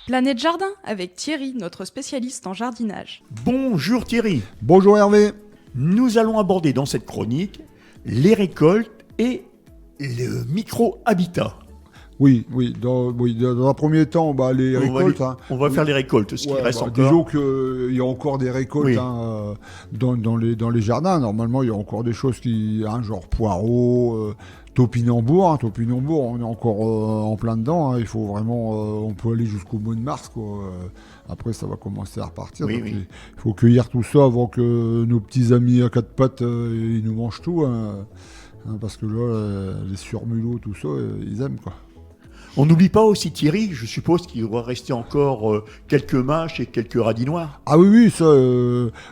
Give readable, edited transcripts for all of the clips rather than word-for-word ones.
Planète Jardin avec Thierry, notre spécialiste en jardinage. Bonjour Thierry. Bonjour Hervé. Nous allons aborder dans cette chronique les récoltes et le micro-habitat. Oui, dans un premier temps, les récoltes. On va faire les récoltes, ce qui reste encore. Disons qu'il y a encore des récoltes dans les jardins. Normalement, il y a encore des choses genre poireaux, topinambour. Topinambour, on est encore en plein dedans. Il faut vraiment, on peut aller jusqu'au mois de mars, quoi. Après, ça va commencer à repartir. Oui, donc oui. Il faut cueillir tout ça avant que nos petits amis à quatre pattes ils nous mangent tout. Parce que là, les surmulots, tout ça, ils aiment, quoi. On n'oublie pas aussi Thierry, je suppose qu'il doit rester encore quelques mâches et quelques radis noirs. Ah oui, ça,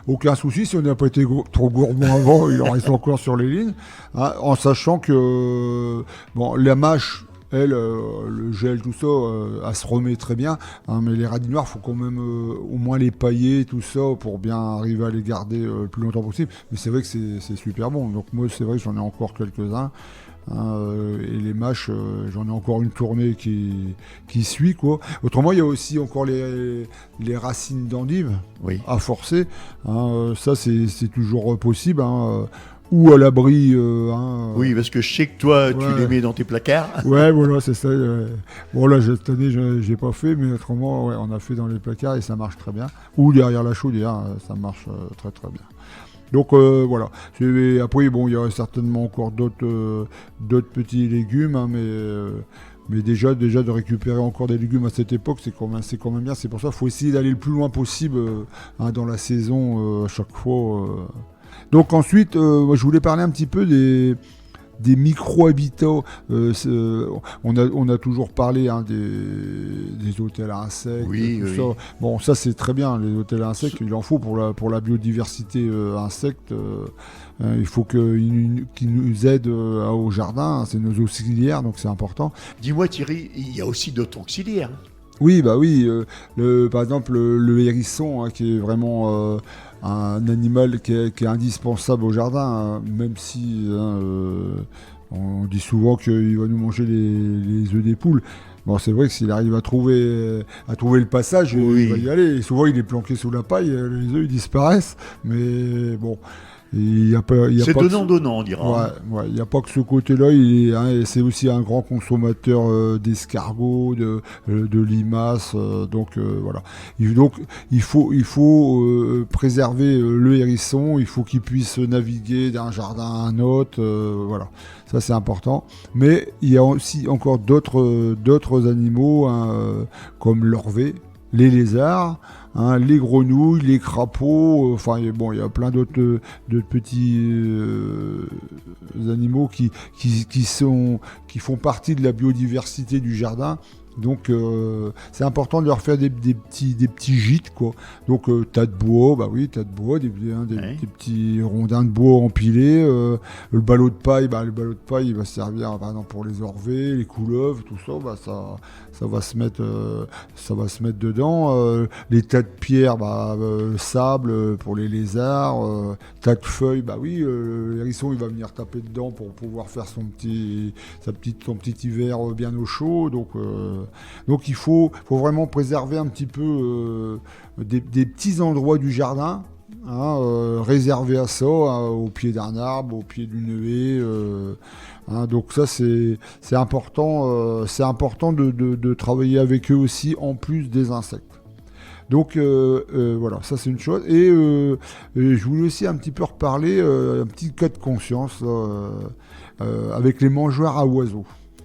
aucun souci. Si on n'a pas été trop gourmand avant, il en reste encore sur les lignes. En sachant que la mâche, elle, le gel, tout ça, elle se remet très bien. Mais les radis noirs, il faut quand même au moins les pailler, tout ça, pour bien arriver à les garder le plus longtemps possible. Mais c'est vrai que c'est super bon. Donc moi, c'est vrai que j'en ai encore quelques-uns. Et les mâches, j'en ai encore une tournée qui suit, quoi. Autrement, il y a aussi encore les racines d'endive à forcer. Ça, c'est toujours possible. Ou à l'abri. Oui, parce que je sais que toi, tu les mets dans tes placards. Ouais, voilà, c'est ça. Bon, là, cette année, je n'ai pas fait, mais autrement, on a fait dans les placards et ça marche très bien. Ou derrière la chaudière, ça marche très très bien. Donc voilà. Après, il y a certainement encore d'autres petits légumes, mais déjà de récupérer encore des légumes à cette époque, c'est quand même bien. C'est pour ça qu'il faut essayer d'aller le plus loin possible dans la saison à chaque fois. Donc ensuite, je voulais parler un petit peu des micro-habitats. On a toujours parlé des hôtels à insectes, ça. Bon, ça c'est très bien, les hôtels à insectes, il en faut pour la biodiversité insectes. Il faut qu'ils nous aident au jardin, c'est nos auxiliaires, donc c'est important. Dis-moi Thierry, il y a aussi d'autres auxiliaires. Oui, par exemple le hérisson, qui est vraiment un animal qui est indispensable au jardin, même si on dit souvent qu'il va nous manger les œufs des poules. Bon, c'est vrai que s'il arrive à trouver le passage, il va y aller. Et souvent, il est planqué sous la paille, les œufs ils disparaissent. Mais bon, c'est donnant-donnant, on dira. Ouais, il n'y a pas que ce côté-là. Et c'est aussi un grand consommateur d'escargots, de limaces. Donc voilà. Donc il faut préserver le hérisson. Il faut qu'il puisse naviguer d'un jardin à un autre. Voilà. Ça c'est important. Mais il y a aussi encore d'autres animaux comme l'orvet, les lézards. Les grenouilles, les crapauds, il y a plein d'autres petits animaux qui font partie de la biodiversité du jardin. Donc c'est important de leur faire des petits gîtes, quoi. Donc tas de bois, des petits rondins de bois empilés. Le ballot de paille, il va servir par exemple pour les orvets, les couleuvres, tout ça. Ça va se mettre dedans. Les tas de pierres, sable pour les lézards. Tas de feuilles, le hérisson il va venir taper dedans pour pouvoir faire son petit hiver bien au chaud. Donc il faut vraiment préserver un petit peu des petits endroits du jardin, réservés à ça, au pied d'un arbre, au pied d'une haie. Donc ça c'est important. C'est important de travailler avec eux aussi en plus des insectes. Donc voilà, ça c'est une chose. Et je voulais aussi un petit peu reparler, un petit cas de conscience avec les mangeoires à oiseaux.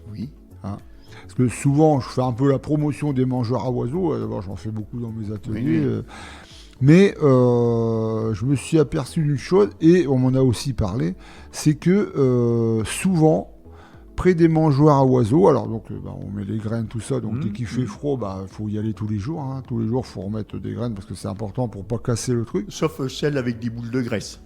Oui. Parce que souvent, je fais un peu la promotion des mangeoires à oiseaux. D'abord, j'en fais beaucoup dans mes ateliers. Mais je me suis aperçu d'une chose, et on m'en a aussi parlé, c'est que souvent, près des mangeoires à oiseaux, alors donc on met les graines, tout ça, donc dès qu'il fait froid, faut y aller tous les jours. Tous les jours, il faut remettre des graines parce que c'est important pour pas casser le truc. Sauf celles avec des boules de graisse.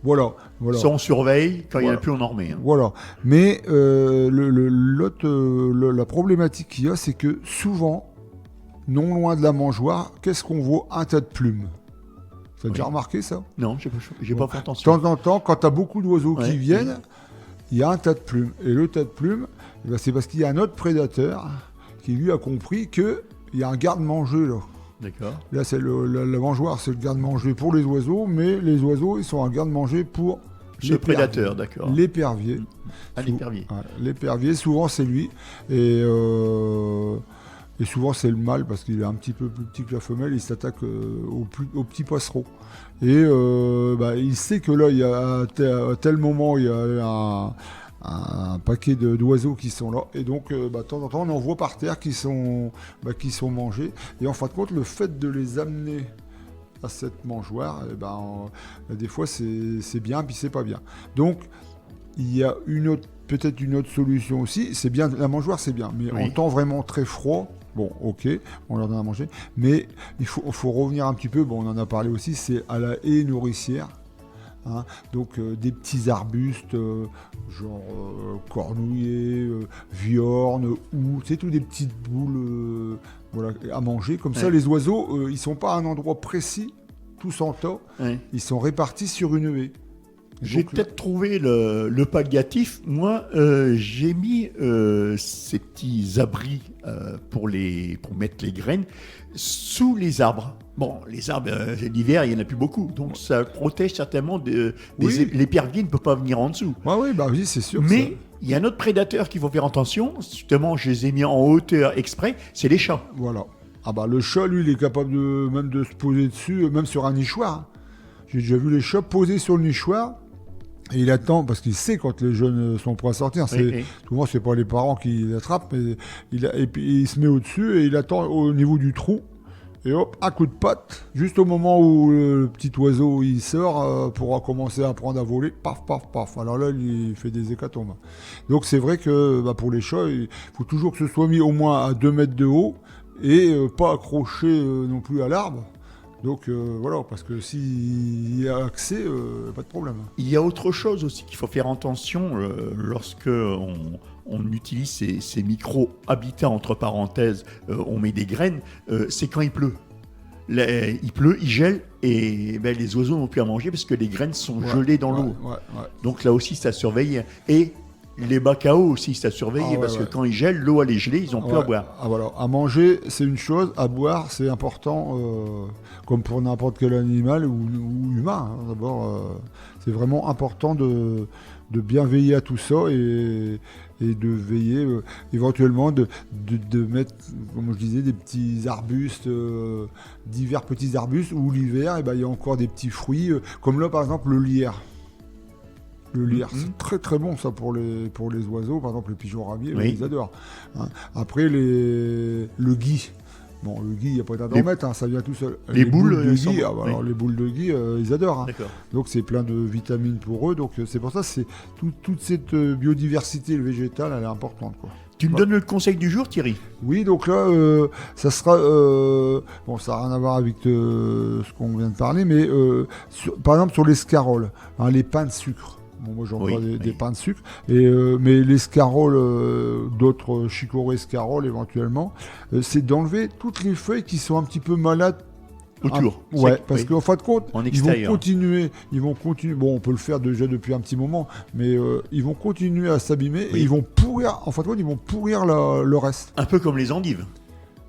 Voilà. Ça, on surveille. Quand il n'y en a plus, on en remet. Voilà. Mais la problématique qu'il y a, c'est que souvent, non loin de la mangeoire, qu'est-ce qu'on voit? Un tas de plumes. Tu as déjà remarqué ça? Non, j'ai pas fait attention. De temps en temps, quand tu as beaucoup d'oiseaux qui viennent, il y a un tas de plumes. Et le tas de plumes, c'est parce qu'il y a un autre prédateur qui lui a compris que il y a un garde-manger là. D'accord. Là, c'est la mangeoire, c'est le garde-manger pour les oiseaux, mais les oiseaux, ils sont un garde-manger pour Ce prédateur, d'accord. l'épervier. L'épervier. Ouais, l'épervier, souvent c'est lui. Et souvent c'est le mâle parce qu'il est un petit peu plus petit que la femelle, il s'attaque aux petits passereaux. Et il sait que là, il y a à tel moment, il y a un paquet d'oiseaux qui sont là. Et donc, de temps en temps, on en voit par terre qui sont mangés. Et en fin de compte, le fait de les amener à cette mangeoire, des fois c'est bien, puis c'est pas bien. Donc, il y a peut-être une autre solution aussi. C'est bien, la mangeoire c'est bien, mais en temps vraiment très froid, bon, ok, on leur donne à manger, mais il faut revenir un petit peu, bon, on en a parlé aussi, c'est à la haie nourricière. Hein, donc des petits arbustes genre cornouiller, viorne, ou c'est tout des petites boules à manger. Comme ça, les oiseaux, ils sont pas à un endroit précis, tous en tas, ils sont répartis sur une haie. J'ai peut-être trouvé le palliatif. Moi, j'ai mis ces petits abris pour mettre les graines sous les arbres. Bon, les arbres, l'hiver, il n'y en a plus beaucoup. Donc, ça protège certainement l'épervier ne peut pas venir en dessous. Oui, c'est sûr. Mais il y a un autre prédateur qu'il faut faire attention. Justement, je les ai mis en hauteur exprès. C'est les chats. Voilà. Le chat, lui, il est capable même de se poser dessus, même sur un nichoir. J'ai déjà vu les chats poser sur le nichoir. Et il attend, parce qu'il sait quand les jeunes sont prêts à sortir. Souvent, c'est pas les parents qui l'attrapent, mais et puis il se met au-dessus et il attend au niveau du trou. Et hop, un coup de patte, juste au moment où le petit oiseau il sort pour commencer à apprendre à voler, paf, paf, paf. Alors là, il fait des hécatombes. Donc c'est vrai que pour les chats, il faut toujours que ce soit mis au moins à 2 mètres de haut et pas accroché non plus à l'arbre. Donc parce que s'il y a accès, pas de problème. Il y a autre chose aussi qu'il faut faire attention lorsque on utilise ces micro-habitats, entre parenthèses, on met des graines, c'est quand il pleut. Il pleut, il gèle, et les oiseaux n'ont plus à manger parce que les graines sont gelées dans l'eau. Donc là aussi, c'est à surveiller. Et les bacs à eau aussi, c'est à surveiller parce que quand ils gèlent, l'eau elle est gelée, ils n'ont plus à boire. À manger, c'est une chose, à boire, c'est important, comme pour n'importe quel animal ou humain. D'abord, c'est vraiment important de bien veiller à tout ça et de veiller éventuellement de mettre, comme je disais, des petits arbustes, divers petits arbustes, où l'hiver, il y a encore des petits fruits, comme là par exemple le lierre. Le lierre, c'est très très bon ça pour les oiseaux, par exemple les pigeons rabiers, ils adorent. Hein. Après le gui. Bon, le gui, il n'y a pas d'à d'en mettre, ça vient tout seul. Les boules de gui, les boules de gui, ils adorent. Hein. Donc c'est plein de vitamines pour eux, donc c'est pour ça c'est toute cette biodiversité végétale, elle est importante, quoi. Tu me donnes le conseil du jour, Thierry? Oui, donc là, ça sera... ça n'a rien à voir avec ce qu'on vient de parler, mais par exemple sur les scaroles, les pains de sucre. Bon, moi j'emploie des pains de sucre, mais les scaroles, d'autres chicorées scaroles éventuellement, c'est d'enlever toutes les feuilles qui sont un petit peu malades autour. Parce qu'en fin de compte, ils vont continuer. Bon, on peut le faire déjà depuis un petit moment, mais ils vont continuer à s'abîmer et ils vont pourrir. En fin de compte, ils vont pourrir le reste. Un peu comme les endives.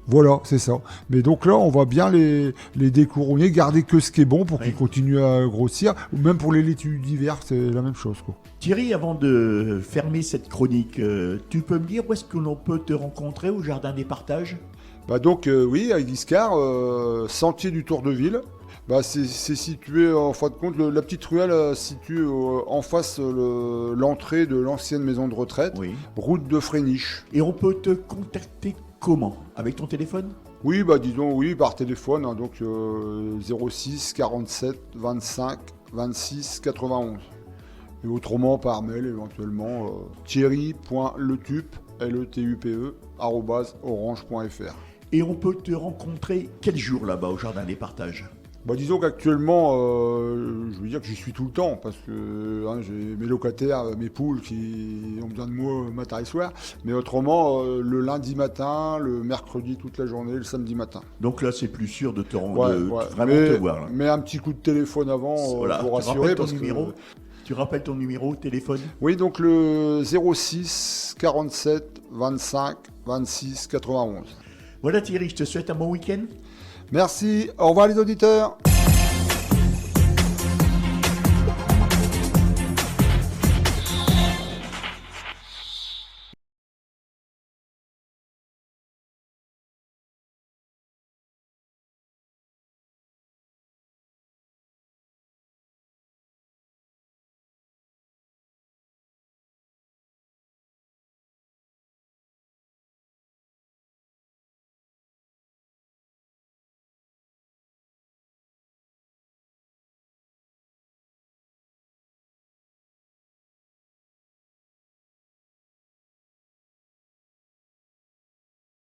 Voilà, c'est ça. Mais donc là, on va bien les découronner, garder que ce qui est bon pour qu'ils continuent à grossir. Ou même pour les laitues d'hiver, c'est la même chose, quoi. Thierry, avant de fermer cette chronique, tu peux me dire où est-ce que l'on peut te rencontrer au Jardin des Partages? Oui, à Guiscard, sentier du Tour de Ville. C'est situé, en fin de compte, la petite ruelle située en face l'entrée de l'ancienne maison de retraite, route de Fréniche. Et on peut te contacter comment? Avec ton téléphone? Oui, disons par téléphone, hein, donc 06 47 25 26 91. Et autrement par mail éventuellement thierry.letupe, LETUPE, @orange.fr. Et on peut te rencontrer quel jour là-bas au Jardin des Partages? Disons qu'actuellement, je veux dire que j'y suis tout le temps, parce que j'ai mes locataires, mes poules qui ont besoin de moi matin et soir. Mais autrement, le lundi matin, le mercredi toute la journée, le samedi matin. Donc là, c'est plus sûr de te rendre, te voir. Là. Mais un petit coup de téléphone avant pour rassurer. Tu rappelles ton numéro de téléphone? Oui, donc le 06 47 25 26 91. Voilà Thierry, je te souhaite un bon week-end. Merci, au revoir les auditeurs.